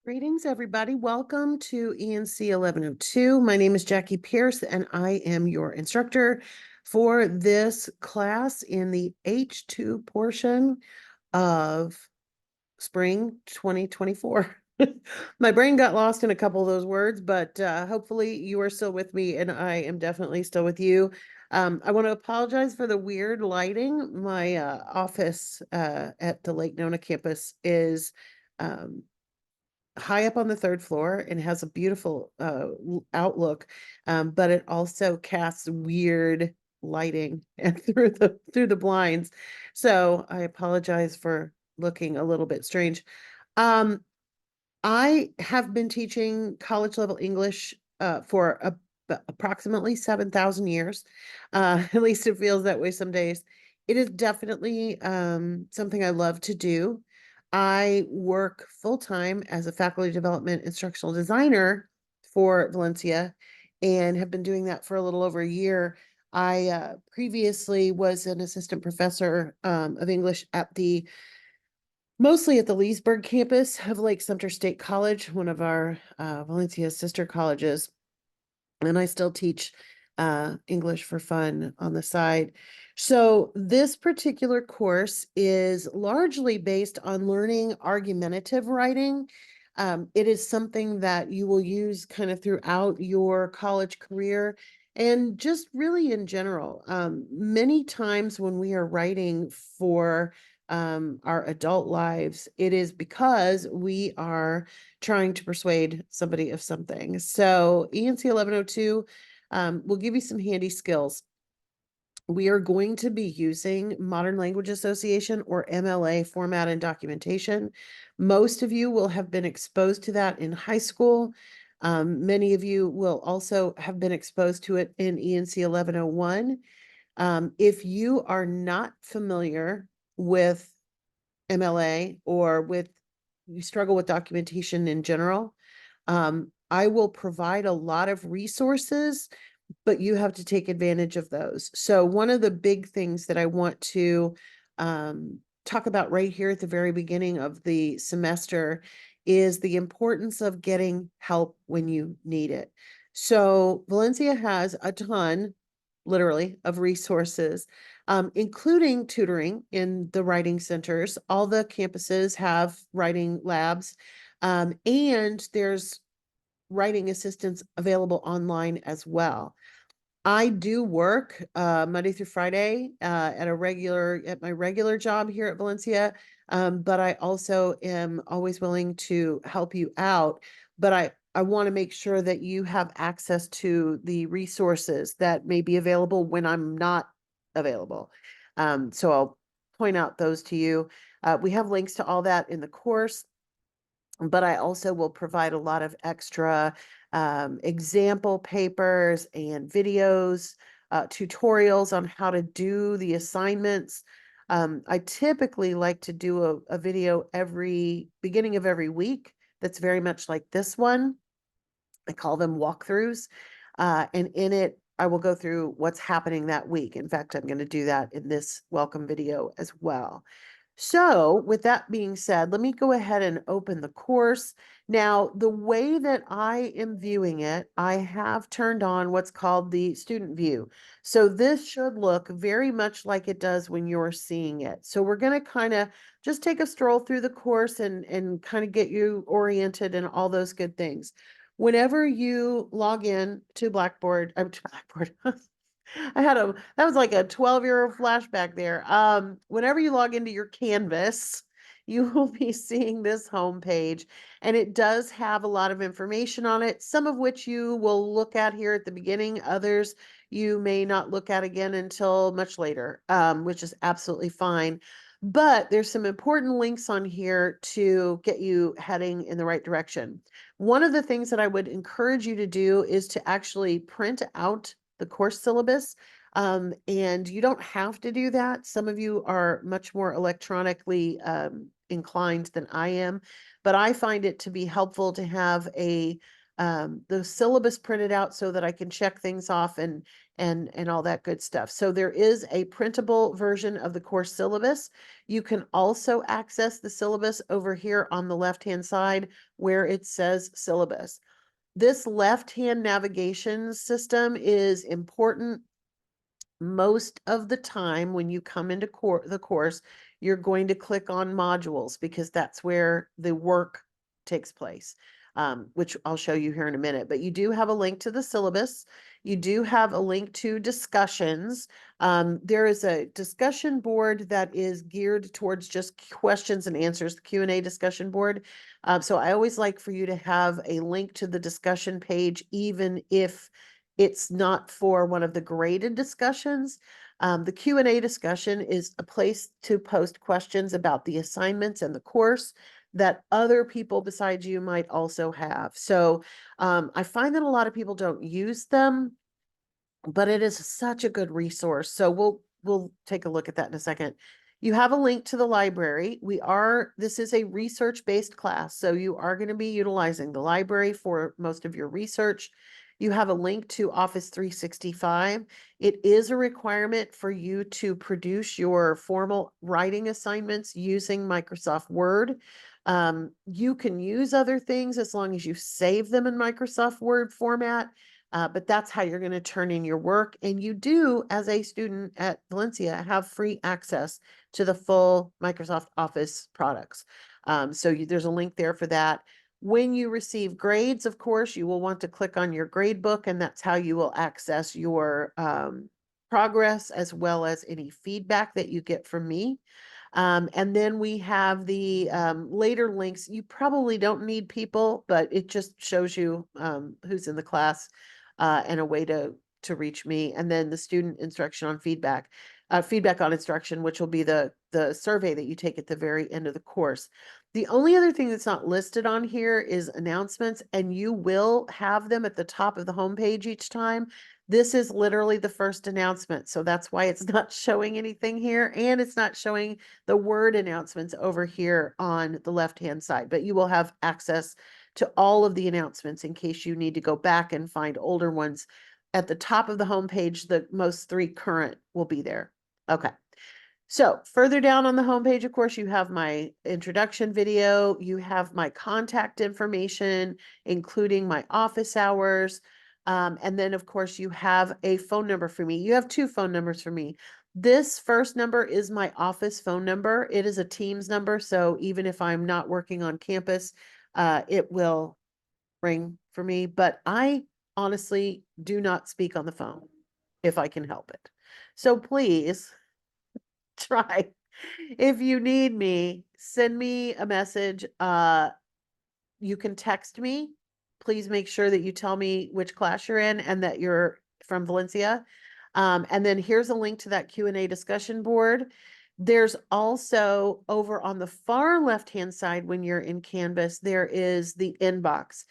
Greetings, everybody. Welcome to ENC1102. My name is Jackie Pierce, and I am your instructor for this class in the H2 portion of spring 2024. My brain got lost in a couple of those words, but hopefully you are still with me, and I am definitely still with you. I want to apologize for the weird lighting. My office at the Lake Nona campus is um, high up on the third floor and has a beautiful outlook, but it also casts weird lighting and through the blinds. So I apologize for looking a little bit strange. Um, I have been teaching college level English for approximately 7,000 years. At least it feels that way some days. It is definitely something I love to do. I work full time as a faculty development instructional designer for Valencia and have been doing that for a little over a year. I previously was an assistant professor of English mostly at the Leesburg campus of Lake Sumter State College, one of our Valencia's sister colleges. And I still teach English for fun on the side. So this particular course is largely based on learning argumentative writing. It is something that you will use kind of throughout your college career and just really in general. Many times when we are writing for our adult lives, it is because we are trying to persuade somebody of something. So ENC 1102 will give you some handy skills. We are going to be using Modern Language Association or MLA format and documentation. Most of you will have been exposed to that in high school. Many of you will also have been exposed to it in ENC 1101. If you are not familiar with MLA or you struggle with documentation in general, I will provide a lot of resources, but you have to take advantage of those. So one of the big things that I want to talk about right here at the very beginning of the semester is the importance of getting help when you need it. So Valencia has a ton, literally, of resources, including tutoring in the writing centers. All the campuses have writing labs, and there's writing assistance available online as well. I do work Monday through Friday at my regular job here at Valencia, but I also am always willing to help you out. But I want to make sure that you have access to the resources that may be available when I'm not available. So I'll point out those to you. We have links to all that in the course, but I also will provide a lot of extra example papers and videos, tutorials on how to do the assignments. I typically like to do a video every beginning of every week that's very much like this one. I call them walkthroughs. And in it, I will go through what's happening that week. In fact, I'm going to do that in this welcome video as well. So with that being said, let me go ahead and open the course. Now, the way that I am viewing it, I have turned on what's called the student view. So this should look very much like it does when you're seeing it. So we're going to kind of just take a stroll through the course and kind of get you oriented and all those good things. Whenever you log in to Blackboard, to Blackboard, that was like a 12-year flashback there. Whenever you log into your Canvas, you will be seeing this homepage, and it does have a lot of information on it, some of which you will look at here at the beginning, others you may not look at again until much later, which is absolutely fine. But there's some important links on here to get you heading in the right direction. One of the things that I would encourage you to do is to actually print out the course syllabus. And you don't have to do that. Some of you are much more electronically inclined than I am, but I find it to be helpful to have the syllabus printed out so that I can check things off and and all that good stuff. So there is a printable version of the course syllabus. You can also access the syllabus over here on the left-hand side where it says syllabus. This left-hand navigation system is important. Most of the time when you come into the course, you're going to click on modules because that's where the work takes place, which I'll show you here in a minute. But you do have a link to the syllabus. You do have a link to discussions. There is a discussion board that is geared towards just questions and answers, the Q&A discussion board. So I always like for you to have a link to the discussion page, even if it's not for one of the graded discussions. The Q&A discussion is a place to post questions about the assignments and the course that other people besides you might also have. So I find that a lot of people don't use them, but it is such a good resource. So we'll take a look at that in a second. You have a link to the library. This is a research-based class, so you are going to be utilizing the library for most of your research. You have a link to Office 365. It is a requirement for you to produce your formal writing assignments using Microsoft Word. You can use other things as long as you save them in Microsoft Word format. But that's how you're going to turn in your work. And you do, as a student at Valencia, have free access to the full Microsoft Office products. There's a link there for that. When you receive grades, of course, you will want to click on your grade book, and that's how you will access your progress as well as any feedback that you get from me. And then we have the later links. You probably don't need people, but it just shows you who's in the class and a way to reach me. And then the student instruction on feedback on instruction, which will be the survey that you take at the very end of the course. The only other thing that's not listed on here is announcements, and you will have them at the top of the homepage each time. This is literally the first announcement, so that's why it's not showing anything here, and it's not showing the word announcements over here on the left-hand side, but you will have access to all of the announcements in case you need to go back and find older ones. At the top of the homepage, the most 3 current will be there. Okay. So further down on the homepage, of course, you have my introduction video, you have my contact information, including my office hours. And then, of course, you have a phone number for me. You have 2 phone numbers for me. This first number is my office phone number. It is a Teams number, so even if I'm not working on campus, it will ring for me. But I honestly do not speak on the phone if I can help it. So please try. If you need me, send me a message. You can text me. Please make sure that you tell me which class you're in and that you're from Valencia. And then here's a link to that Q&A discussion board. There's also over on the far left-hand side when you're in Canvas, there is the inbox.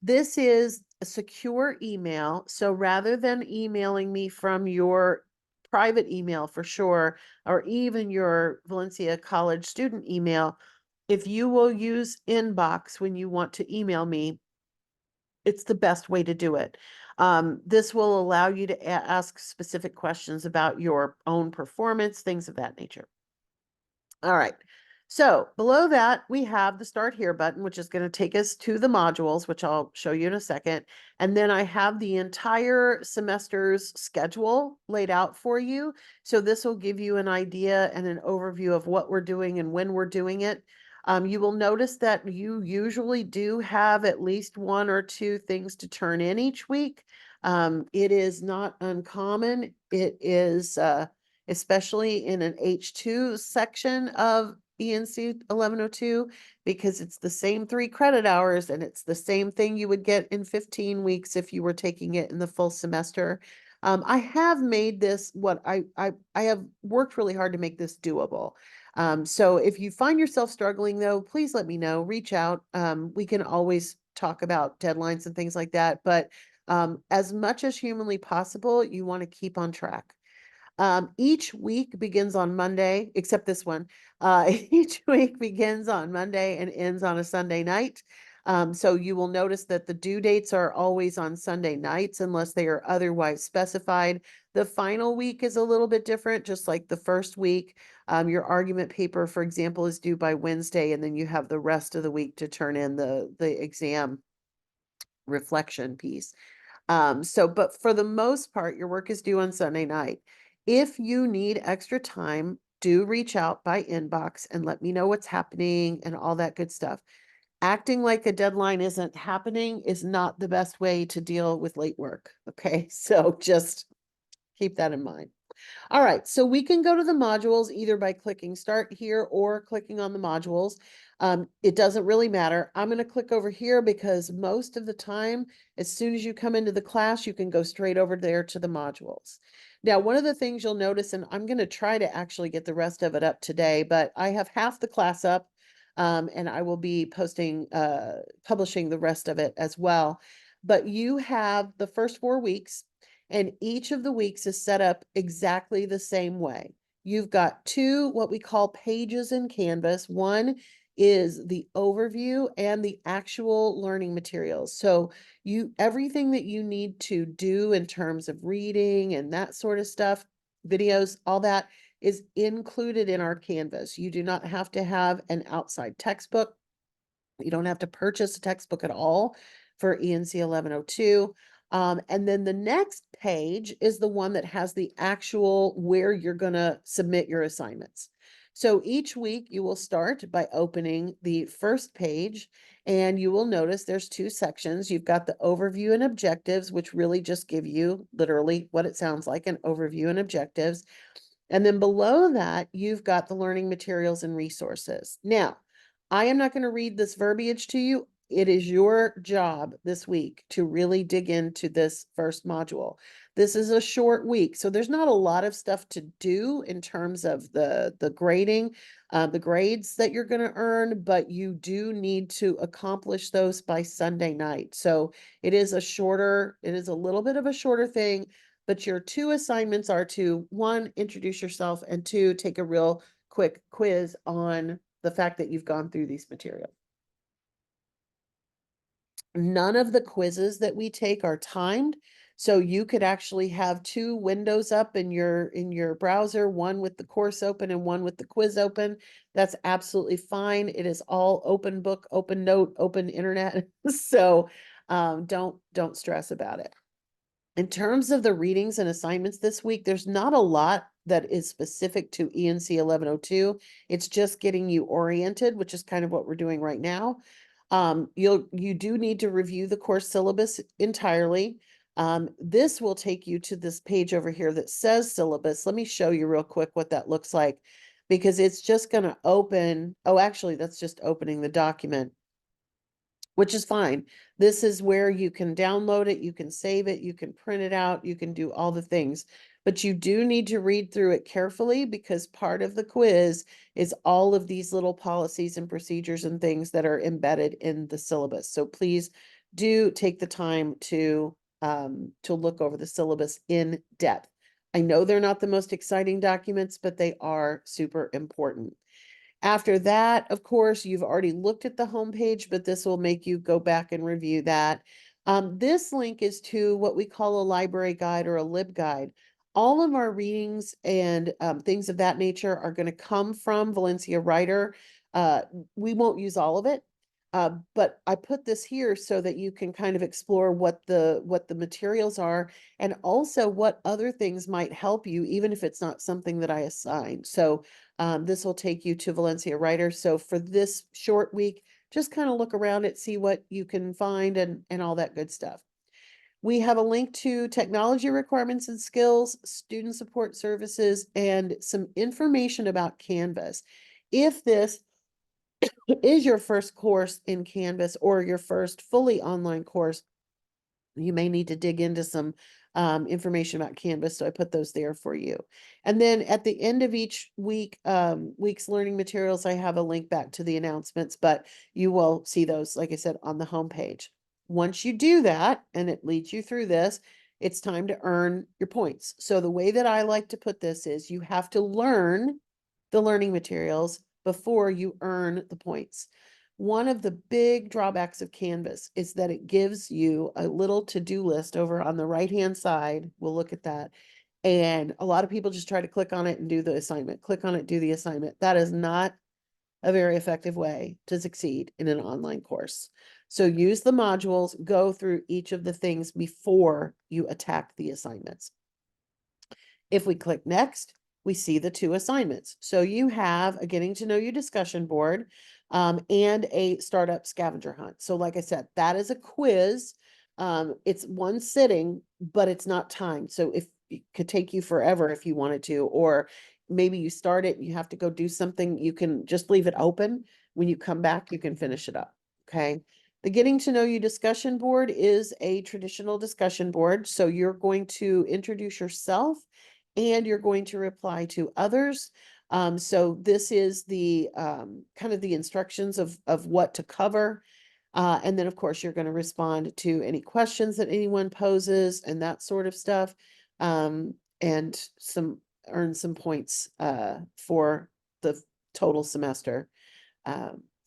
This is a secure email. So rather than emailing me from your private email for sure, or even your Valencia College student email, if you will use inbox when you want to email me, it's the best way to do it. This will allow you to ask specific questions about your own performance, things of that nature. All right. So below that, we have the Start Here button, which is going to take us to the modules, which I'll show you in a second. And then I have the entire semester's schedule laid out for you. So this will give you an idea and an overview of what we're doing and when we're doing it. You will notice that you usually do have at least 1 or 2 things to turn in each week. It is not uncommon. It is especially in an H2 section of ENC1102, because it's the same 3 credit hours and it's the same thing you would get in 15 weeks if you were taking it in the full semester. I have made this I have worked really hard to make this doable. So if you find yourself struggling though, please let me know, reach out. We can always talk about deadlines and things like that, but as much as humanly possible, you want to keep on track. Each week begins on Monday, except this one. Each week begins on Monday and ends on a Sunday night. So you will notice that the due dates are always on Sunday nights unless they are otherwise specified. The final week is a little bit different, just like the first week. Your argument paper, for example, is due by Wednesday, and then you have the rest of the week to turn in the exam reflection piece. But for the most part, your work is due on Sunday night. If you need extra time, do reach out by inbox and let me know what's happening and all that good stuff. Acting like a deadline isn't happening is not the best way to deal with late work. Okay. So just keep that in mind. All right, so we can go to the modules either by clicking start here or clicking on the modules. It doesn't really matter. I'm going to click over here because most of the time, as soon as you come into the class, you can go straight over there to the modules. Now, one of the things you'll notice, and I'm going to try to actually get the rest of it up today, but I have half the class up, and I will be publishing the rest of it as well. But you have the first 4 weeks. And each of the weeks is set up exactly the same way. You've got 2 what we call pages in Canvas. One is the overview and the actual learning materials. So everything that you need to do in terms of reading and that sort of stuff, videos, all that is included in our Canvas. You do not have to have an outside textbook. You don't have to purchase a textbook at all for ENC 1102. And then the next page is the one that has the actual where you're going to submit your assignments. So each week you will start by opening the first page, and you will notice there's 2 sections. You've got the overview and objectives, which really just give you literally what it sounds like, an overview and objectives. And then below that, you've got the learning materials and resources. Now, I am not going to read this verbiage to you. It is your job this week to really dig into this first module. This is a short week, so there's not a lot of stuff to do in terms of the grading, the grades that you're going to earn, but you do need to accomplish those by Sunday night. So it is a little bit of a shorter thing, but your 2 assignments are to 1, introduce yourself, and 2, take a real quick quiz on the fact that you've gone through these materials. None of the quizzes that we take are timed. So you could actually have 2 windows up in your browser, one with the course open and one with the quiz open. That's absolutely fine. It is all open book, open note, open internet. So don't stress about it. In terms of the readings and assignments this week, there's not a lot that is specific to ENC 1102. It's just getting you oriented, which is kind of what we're doing right now. You do need to review the course syllabus entirely. This will take you to this page over here that says syllabus. Let me show you real quick what that looks like, because it's just going to open. Oh, actually, that's just opening the document, which is fine. This is where you can download it, you can save it, you can print it out, you can do all the things. But you do need to read through it carefully, because part of the quiz is all of these little policies and procedures and things that are embedded in the syllabus. So please do take the time to look over the syllabus in depth. I know they're not the most exciting documents, but they are super important. After that, of course, you've already looked at the homepage, but this will make you go back and review that. This link is to what we call a library guide or a LibGuide. All of our readings and things of that nature are going to come from Valencia Writer. We won't use all of it, but I put this here so that you can kind of explore what the materials are, and also what other things might help you, even if it's not something that I assigned. So this will take you to Valencia Writer. So for this short week, just kind of look around it, see what you can find, and all that good stuff. We have a link to technology requirements and skills, student support services, and some information about Canvas. If this is your first course in Canvas or your first fully online course, you may need to dig into some information about Canvas. So I put those there for you. And then at the end of each week's learning materials, I have a link back to the announcements, but you will see those, like I said, on the homepage. Once you do that, and it leads you through this, it's time to earn your points. So the way that I like to put this is you have to learn the learning materials before you earn the points. One of the big drawbacks of Canvas is that it gives you a little to-do list over on the right-hand side. We'll look at that. And a lot of people just try to click on it and do the assignment, click on it, do the assignment. That is not a very effective way to succeed in an online course. So use the modules, go through each of the things before you attack the assignments. If we click next, we see the two assignments. So you have a getting to know you discussion board and a startup scavenger hunt. So like I said, that is a quiz. It's one sitting, but it's not timed. So if it could take you forever if you wanted to, or maybe you start it and you have to go do something, you can just leave it open. When you come back, you can finish it up. Okay. The getting to know you discussion board is a traditional discussion board. So you're going to introduce yourself and you're going to reply to others. So this is the kind of the instructions of what to cover. And then, of course, you're going to respond to any questions that anyone poses and that sort of stuff. And earn some points for the total semester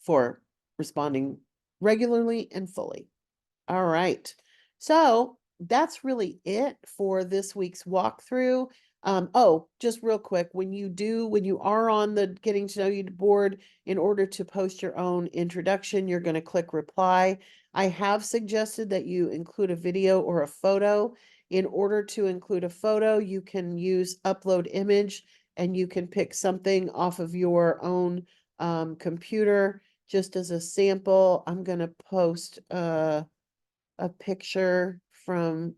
for responding regularly and fully. All right. So that's really it for this week's walkthrough. Oh, just real quick, when you are on the getting to know you board, in order to post your own introduction, you're going to click reply. I have suggested that you include a video or a photo. In order to include a photo, you can use upload image and you can pick something off of your own computer. Just as a sample, I'm going to post a picture from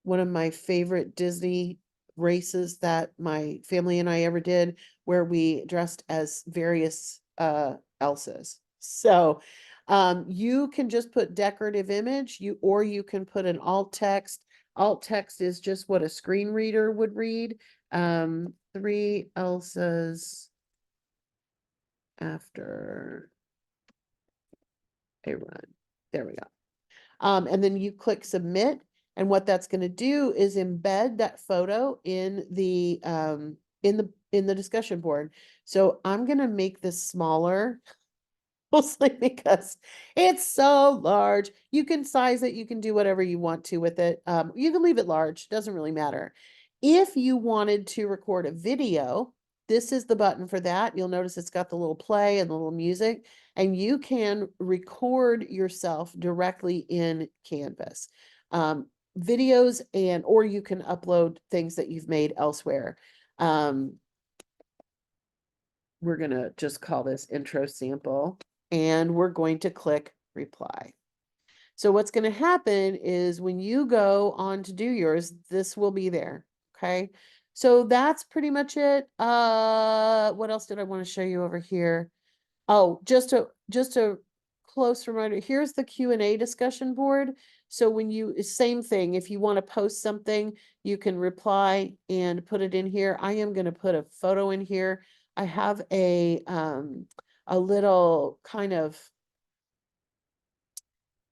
one of my favorite Disney races that my family and I ever did, where we dressed as various Elsas. So you can just put decorative image, or you can put an alt text. Alt text is just what a screen reader would read. 3 Elsas after a run. There we go. And then you click submit. And what that's going to do is embed that photo in the discussion board. So I'm going to make this smaller, mostly because it's so large. You can size it, you can do whatever you want to with it. You can leave it large, doesn't really matter. If you wanted to record a video, this is the button for that. You'll notice it's got the little play and the little music, and you can record yourself directly in Canvas. Videos or you can upload things that you've made elsewhere. We're going to just call this intro sample, and we're going to click reply. So what's going to happen is when you go on to do yours, this will be there. Okay. So that's pretty much it. What else did I want to show you over here? Oh, just a close reminder. Here's the Q&A discussion board. So same thing, if you want to post something, you can reply and put it in here. I am going to put a photo in here. I have a little kind of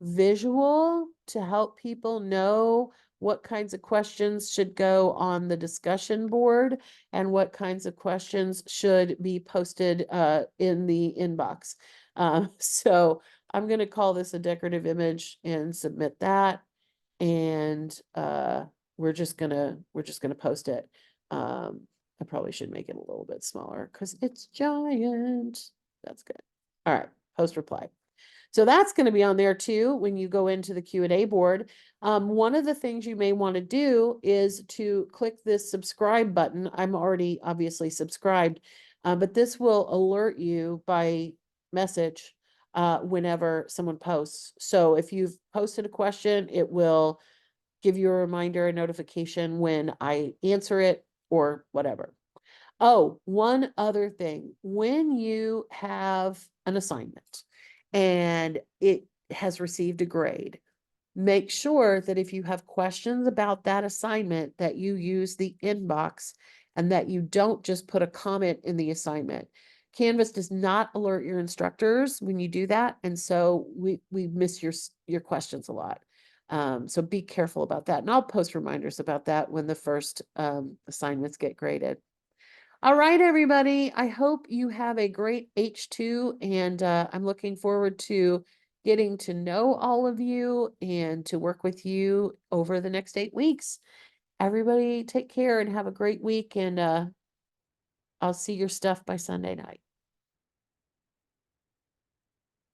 visual to help people know what kinds of questions should go on the discussion board and what kinds of questions should be posted in the inbox. So I'm going to call this a decorative image and submit that. And we're just gonna post it. I probably should make it a little bit smaller because it's giant. That's good. All right, post reply. So that's going to be on there too when you go into the Q&A board. One of the things you may want to do is to click this subscribe button. I'm already obviously subscribed, but this will alert you by message whenever someone posts. So if you've posted a question, it will give you a reminder, a notification when I answer it or whatever. Oh, one other thing. When you have an assignment and it has received a grade, make sure that if you have questions about that assignment, that you use the inbox and that you don't just put a comment in the assignment. Canvas does not alert your instructors when you do that, and so we miss your questions a lot. So be careful about that, and I'll post reminders about that when the first assignments get graded. All right, everybody. I hope you have a great H2, and I'm looking forward to getting to know all of you and to work with you over the next 8 weeks. Everybody take care and have a great week, and I'll see your stuff by Sunday night.